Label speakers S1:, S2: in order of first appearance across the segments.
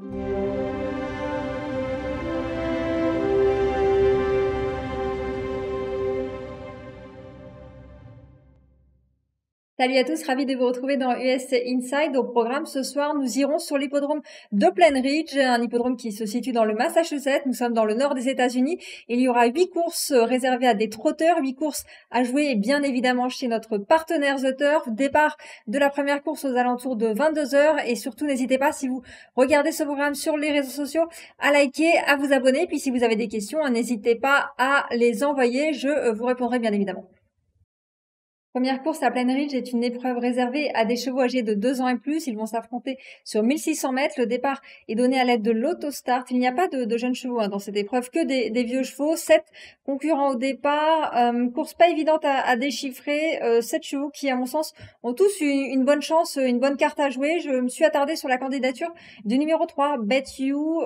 S1: Salut à tous, ravi de vous retrouver dans US Inside. Au programme ce soir, nous irons sur l'hippodrome de Plainridge, un hippodrome qui se situe dans le Massachusetts. Nous sommes dans le nord des États-Unis. Il y aura 8 courses réservées à des trotteurs, 8 courses à jouer bien évidemment chez notre partenaire The Turf. Départ de la première course aux alentours de 22h et surtout n'hésitez pas, si vous regardez ce programme sur les réseaux sociaux, à liker, à vous abonner. Puis si vous avez des questions, n'hésitez pas à les envoyer, je vous répondrai bien évidemment. Première course à Plainridge est une épreuve réservée à des chevaux âgés de 2 ans et plus. Ils vont s'affronter sur 1600 mètres. Le départ est donné à l'aide de l'autostart. Il n'y a pas de jeunes chevaux dans cette épreuve, que des vieux chevaux. 7 concurrents au départ. Course pas évidente à déchiffrer. 7 chevaux qui, à mon sens, ont tous une bonne chance, une bonne carte à jouer. Je me suis attardée sur la candidature du numéro 3, Bet You.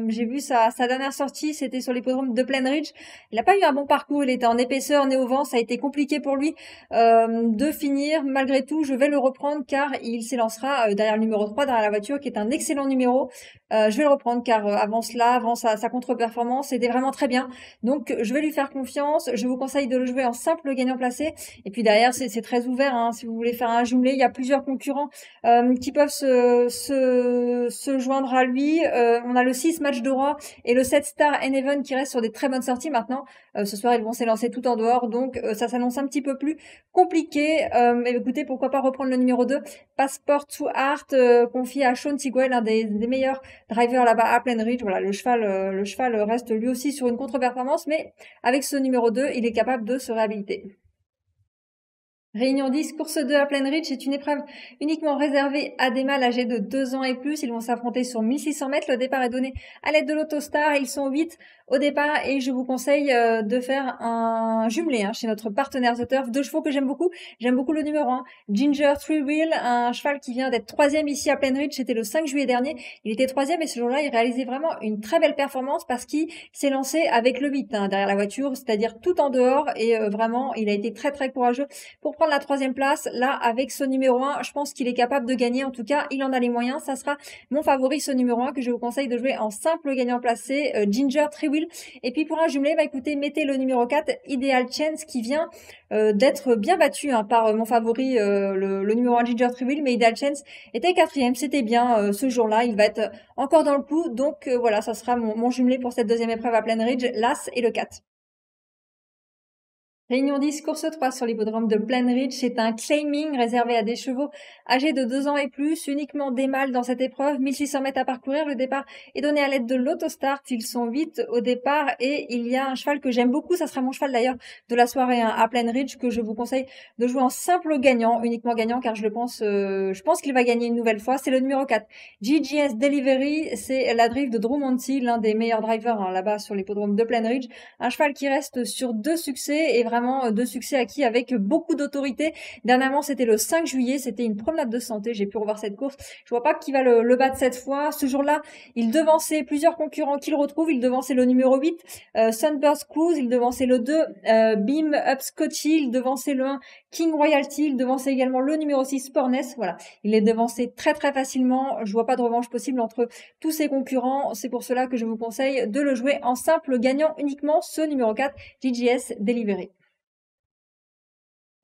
S1: J'ai vu sa dernière sortie, c'était sur l'hippodrome de Plainridge. Il n'a pas eu un bon parcours. Il était en épaisseur, né au vent. Ça a été compliqué pour lui. De finir. Malgré tout, je vais le reprendre car il s'élancera derrière le numéro 3, derrière la voiture, qui est un excellent numéro. Je vais le reprendre car avant sa contre-performance, c'était vraiment très bien. Donc, je vais lui faire confiance. Je vous conseille de le jouer en simple gagnant placé. Et puis derrière, c'est très ouvert. Si vous voulez faire un jumelé, il y a plusieurs concurrents qui peuvent se joindre à lui. On a le 6 Match de Roi et le 7 Star and Even qui restent sur des très bonnes sorties maintenant. Ce soir, ils vont s'élancer tout en dehors. Donc, ça s'annonce un petit peu plus compliqué. Mais écoutez, pourquoi pas reprendre le numéro 2, Passport to Art, confié à Sean Tigwell, un des meilleurs drivers là-bas à Plainridge. Voilà, le cheval reste lui aussi sur une contre-performance, mais avec ce numéro 2, il est capable de se réhabiliter. Réunion 10, course 2 à Plainridge, c'est une épreuve uniquement réservée à des mâles âgés de 2 ans et plus. Ils vont s'affronter sur 1600 mètres. Le départ est donné à l'aide de l'autostar. Ils sont 8 au départ et je vous conseille de faire un jumelé chez notre partenaire The Turf. 2 chevaux que j'aime beaucoup. J'aime beaucoup le numéro 1, Ginger Three Wheel, un cheval qui vient d'être 3e ici à Plainridge. C'était le 5 juillet dernier. Il était 3e et ce jour-là, il réalisait vraiment une très belle performance parce qu'il s'est lancé avec le 8 derrière la voiture, c'est-à-dire tout en dehors et vraiment, il a été très très courageux pour prendre la 3e place. Là, avec ce numéro 1, je pense qu'il est capable de gagner. En tout cas, il en a les moyens. Ça sera mon favori, ce numéro 1, que je vous conseille de jouer en simple gagnant placé, Ginger Three Wheel. Et puis pour un jumelé, écoutez, mettez le numéro 4, Ideal Chance, qui vient d'être bien battu par mon favori, le numéro 1, Ginger Three Wheel. Mais Ideal Chance était 4e. C'était bien ce jour-là. Il va être encore dans le coup. Donc voilà, ça sera mon jumelé pour cette 2e épreuve à Plainridge, l'As et le 4. Réunion 10, course 3 sur l'hippodrome de Plainridge. C'est un claiming réservé à des chevaux âgés de 2 ans et plus, uniquement des mâles dans cette épreuve. 1600 mètres à parcourir. Le départ est donné à l'aide de l'autostart. Ils sont 8 au départ et il y a un cheval que j'aime beaucoup. Ça sera mon cheval d'ailleurs de la soirée à Plainridge, que je vous conseille de jouer en simple gagnant, uniquement gagnant, car je pense qu'il va gagner une nouvelle fois. C'est le numéro 4, GGS Delivery. C'est la drive de Drew Monty, l'un des meilleurs drivers là-bas sur l'hippodrome de Plainridge. Un cheval qui reste sur 2 succès et vraiment 2 succès acquis avec beaucoup d'autorité. Dernièrement, c'était le 5 juillet, c'était une promenade de santé. J'ai pu revoir cette course. Je vois pas qui va le battre cette fois. Ce jour-là, il devançait plusieurs concurrents qu'il retrouve. Il devançait le numéro 8, Sunburst Cruise. Il devançait le 2, Beam Up Scotchy. Il devançait le 1, King Royalty. Il devançait également le numéro 6, Sporness. Voilà. Il les devançait très très facilement. Je vois pas de revanche possible entre tous ses concurrents. C'est pour cela que je vous conseille de le jouer en simple gagnant uniquement, ce numéro 4, GGS Delivery.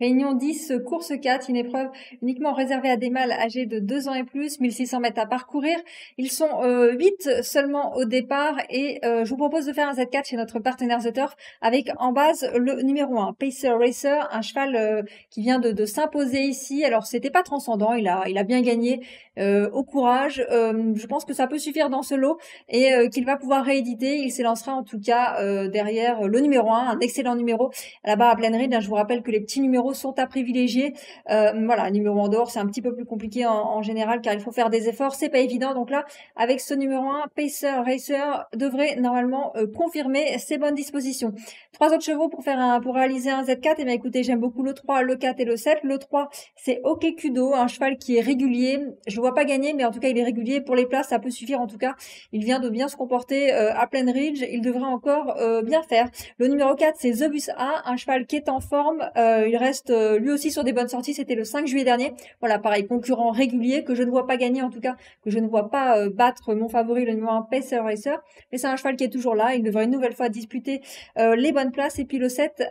S1: Réunion 10, course 4, une épreuve uniquement réservée à des mâles âgés de 2 ans et plus, 1600 mètres à parcourir. Ils sont 8 seulement au départ et je vous propose de faire un Z4 chez notre partenaire The Turf avec en base le numéro 1, Pacer Racer, un cheval qui vient de s'imposer ici. Alors c'était pas transcendant, il a bien gagné au courage. Je pense que ça peut suffire dans ce lot et qu'il va pouvoir rééditer. Il s'élancera en tout cas derrière le numéro 1, un excellent numéro là-bas à Plainridge. Je vous rappelle que les petits numéros sont à privilégier. Voilà, numéro en dehors, c'est un petit peu plus compliqué en général car il faut faire des efforts, c'est pas évident. Donc là, avec ce numéro 1, Pacer Racer devrait normalement confirmer ses bonnes dispositions. 3 autres chevaux pour réaliser un Z4. Et bien écoutez, j'aime beaucoup le 3, le 4 et le 7. Le 3, c'est Okekudo, un cheval qui est régulier. Je le vois pas gagner, mais en tout cas, il est régulier. Pour les places, ça peut suffire. En tout cas, il vient de bien se comporter à Plainridge. Il devrait encore bien faire. Le numéro 4, c'est The Bus A, un cheval qui est en forme. Il reste reste lui aussi sur des bonnes sorties. C'était le 5 juillet dernier. Voilà, pareil, concurrent régulier que je ne vois pas gagner, en tout cas, que je ne vois pas battre mon favori, le numéro 1 Pacer Racer. Mais c'est un cheval qui est toujours là. Il devrait une nouvelle fois disputer les bonnes places. Et puis le 7,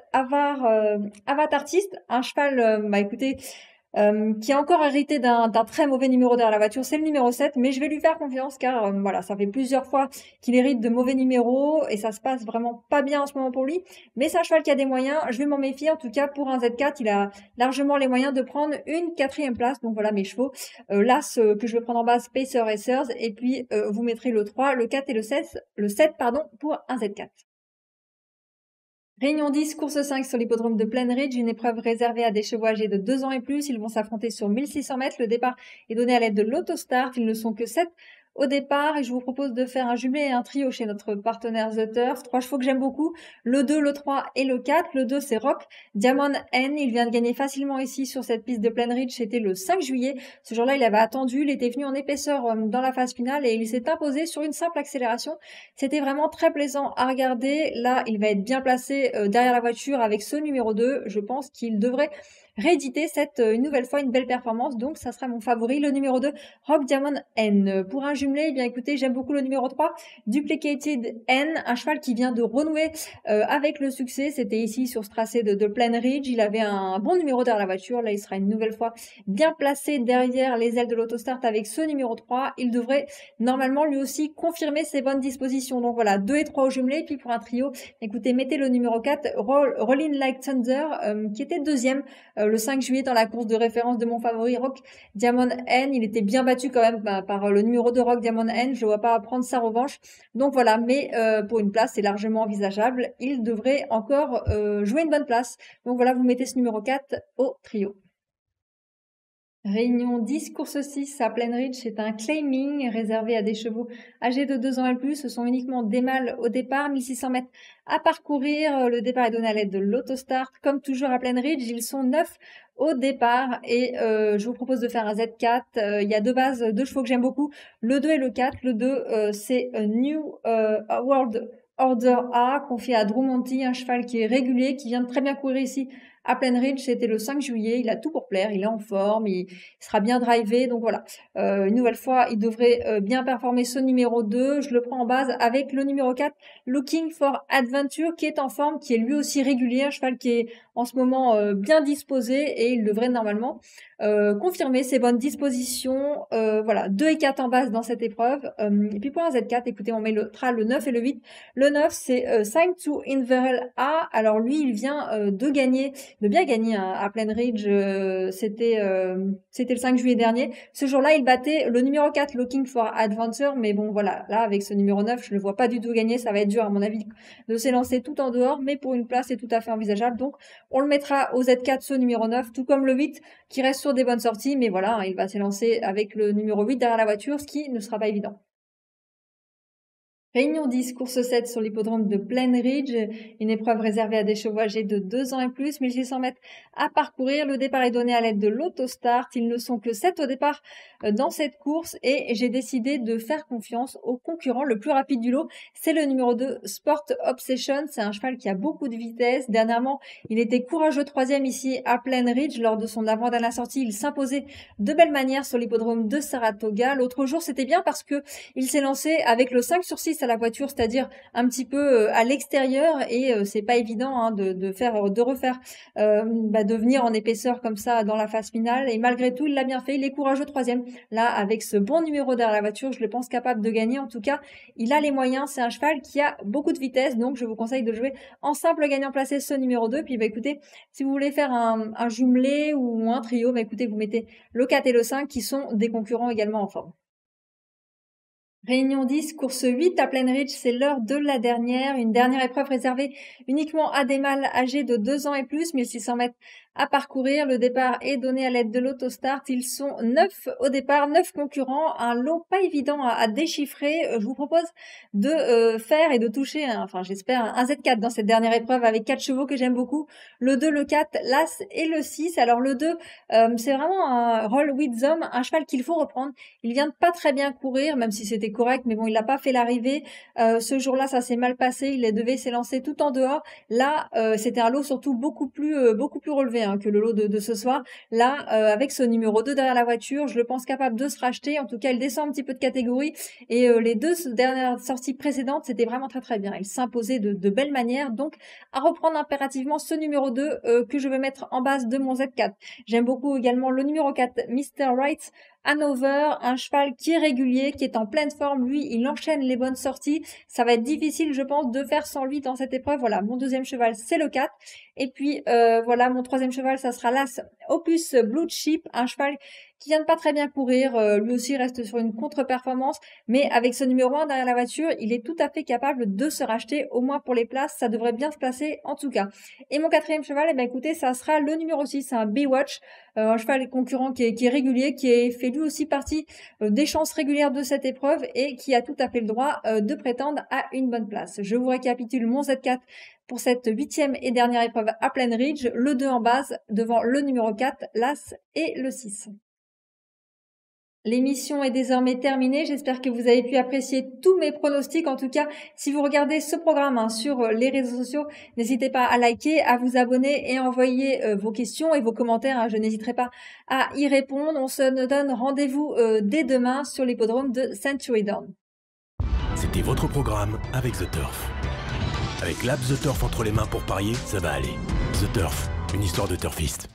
S1: Avatartiste, un cheval, écoutez, qui a encore hérité d'un très mauvais numéro derrière la voiture, c'est le numéro 7, mais je vais lui faire confiance car voilà, ça fait plusieurs fois qu'il hérite de mauvais numéros et ça se passe vraiment pas bien en ce moment pour lui, mais c'est un cheval qui a des moyens, je vais m'en méfier, en tout cas pour un Z4, il a largement les moyens de prendre une 4e place, donc voilà mes chevaux, l'As que je vais prendre en base, Pacer Racers, et puis vous mettrez le 3, le 4 et le 7 pour un Z4. Réunion 10, course 5 sur l'hippodrome de Plainridge, une épreuve réservée à des chevaux âgés de 2 ans et plus. Ils vont s'affronter sur 1600 mètres. Le départ est donné à l'aide de l'autostart. Ils ne sont que 7 au départ et je vous propose de faire un jumelé et un trio chez notre partenaire The Turf. 3 chevaux que j'aime beaucoup, le 2, le 3 et le 4. Le 2, c'est Rock Diamond N. Il vient de gagner facilement ici sur cette piste de Plainridge. C'était le 5 juillet. Ce jour-là, il avait attendu. Il était venu en épaisseur dans la phase finale et il s'est imposé sur une simple accélération. C'était vraiment très plaisant à regarder. Là, il va être bien placé derrière la voiture avec ce numéro 2. Je pense qu'il devrait rééditer une nouvelle fois une belle performance. Donc, ça sera mon favori, le numéro 2, Rock Diamond N. Pour un jumelé, eh bien écoutez, j'aime beaucoup le numéro 3, Duplicated N, un cheval qui vient de renouer avec le succès. C'était ici sur ce tracé de Plainridge. Il avait un bon numéro derrière la voiture. Là, il sera une nouvelle fois bien placé derrière les ailes de l'autostart avec ce numéro 3. Il devrait normalement lui aussi confirmer ses bonnes dispositions. Donc voilà, 2 et 3 au jumelé. Puis pour un trio, écoutez, mettez le numéro 4, Rollin' Like Thunder, qui était deuxième le 5 juillet dans la course de référence de mon favori Rock Diamond N. Il était bien battu quand même par le numéro 2 Rock Diamond N. Je ne vois pas prendre sa revanche. Donc voilà, mais pour une place, c'est largement envisageable. Il devrait encore jouer une bonne place. Donc voilà, vous mettez ce numéro 4 au trio. Réunion 10, course 6 à Plainridge, c'est un claiming réservé à des chevaux âgés de 2 ans et plus. Ce sont uniquement des mâles au départ, 1600 mètres à parcourir. Le départ est donné à l'aide de l'autostart. Comme toujours à Plainridge, ils sont 9 au départ et je vous propose de faire un Z4. Il y a 2 bases, 2 chevaux que j'aime beaucoup, le 2 et le 4. Le 2, c'est New World Order A, confié à Drew Monty, un cheval qui est régulier, qui vient de très bien courir ici à Plainridge. C'était le 5 juillet, il a tout pour plaire, il est en forme, il sera bien drivé, donc voilà. Une nouvelle fois, il devrait bien performer ce numéro 2. Je le prends en base avec le numéro 4, Looking for Adventure, qui est en forme, qui est lui aussi régulier, un cheval qui est en ce moment bien disposé et il devrait normalement confirmer ses bonnes dispositions. Voilà, 2 et 4 en base dans cette épreuve. Et puis pour un Z4, écoutez, on mettra le 9 et le 8. Le 9, c'est Sign to Inverell A. Alors lui, il vient de bien gagner à Plainridge. C'était le 5 juillet dernier. Ce jour-là, il battait le numéro 4, Looking for Adventure. Mais bon, voilà, là, avec ce numéro 9, je ne le vois pas du tout gagner. Ça va être dur, à mon avis, de s'élancer tout en dehors. Mais pour une place, c'est tout à fait envisageable. Donc, on le mettra au Z4, ce numéro 9, tout comme le 8, qui reste sur des bonnes sorties. Mais voilà, il va s'élancer avec le numéro 8 derrière la voiture, ce qui ne sera pas évident. Réunion 10, course 7 sur l'hippodrome de Plainridge, une épreuve réservée à des chevaux âgés de 2 ans et plus, 1600 mètres à parcourir. Le départ est donné à l'aide de l'autostart. Ils ne sont que 7 au départ dans cette course et j'ai décidé de faire confiance au concurrent le plus rapide du lot. C'est le numéro 2, Sport Obsession. C'est un cheval qui a beaucoup de vitesse. Dernièrement, il était courageux 3e ici à Plainridge. Lors de son avant-dernière sortie, il s'imposait de belle manière sur l'hippodrome de Saratoga. L'autre jour, c'était bien parce que il s'est lancé avec le 5 sur 6 à la voiture, c'est-à-dire un petit peu à l'extérieur et c'est pas évident de refaire de venir en épaisseur comme ça dans la phase finale et malgré tout il l'a bien fait, il est courageux 3e là avec ce bon numéro derrière la voiture, je le pense capable de gagner. En tout cas il a les moyens, c'est un cheval qui a beaucoup de vitesse, donc je vous conseille de jouer en simple gagnant placé ce numéro 2. Puis écoutez, si vous voulez faire un jumelé ou un trio, écoutez, vous mettez le 4 et le 5 qui sont des concurrents également en forme. Réunion 10, course 8 à Plainridge, c'est l'heure de la dernière. Une dernière épreuve réservée uniquement à des mâles âgés de 2 ans et plus, 1600 mètres à parcourir. Le départ est donné à l'aide de l'autostart. Ils sont 9 au départ, 9 concurrents. Un lot pas évident à déchiffrer. Je vous propose de faire et de toucher, j'espère, un Z4 dans cette dernière épreuve avec 4 chevaux que j'aime beaucoup. Le 2, le 4, l'As et le 6. Alors le 2, c'est vraiment un Roll with Them, un cheval qu'il faut reprendre. Il vient de pas très bien courir, même si c'était correct, mais bon, il n'a pas fait l'arrivée. Ce jour-là, ça s'est mal passé. Il devait s'élancer tout en dehors. Là, c'était un lot surtout beaucoup plus relevé. hein, que le lot de ce soir. Là, avec ce numéro 2 derrière la voiture, je le pense capable de se racheter. En tout cas, il descend un petit peu de catégorie et les deux dernières sorties précédentes, c'était vraiment très très bien. Il s'imposait de belle manière. Donc, à reprendre impérativement ce numéro 2 que je vais mettre en base de mon Z4. J'aime beaucoup également le numéro 4, Mr. Right Hanover, un cheval qui est régulier, qui est en pleine forme. Lui, il enchaîne les bonnes sorties. Ça va être difficile, je pense, de faire sans lui dans cette épreuve. Voilà, mon deuxième cheval, c'est le 4. Et puis, voilà, mon troisième cheval, ça sera l'As Opus Blue Chip, un cheval qui vient de pas très bien courir. Lui aussi reste sur une contre-performance. Mais avec ce numéro 1 derrière la voiture, il est tout à fait capable de se racheter, au moins pour les places. Ça devrait bien se placer, en tout cas. Et mon quatrième cheval, eh ben, écoutez, ça sera le numéro 6, un Baywatch. Un cheval concurrent qui est régulier, qui est fait lui aussi partie des chances régulières de cette épreuve et qui a tout à fait le droit de prétendre à une bonne place. Je vous récapitule mon Z4 pour cette 8e et dernière épreuve à Plain Ridge, le 2 en base devant le numéro 4, l'As et le 6. L'émission est désormais terminée. J'espère que vous avez pu apprécier tous mes pronostics. En tout cas, si vous regardez ce programme sur les réseaux sociaux, n'hésitez pas à liker, à vous abonner et à envoyer vos questions et vos commentaires. Je n'hésiterai pas à y répondre. On se donne rendez-vous dès demain sur l'hippodrome de Century Down.
S2: C'était votre programme avec The Turf. Avec l'app The Turf entre les mains pour parier, ça va aller. The Turf, une histoire de turfiste.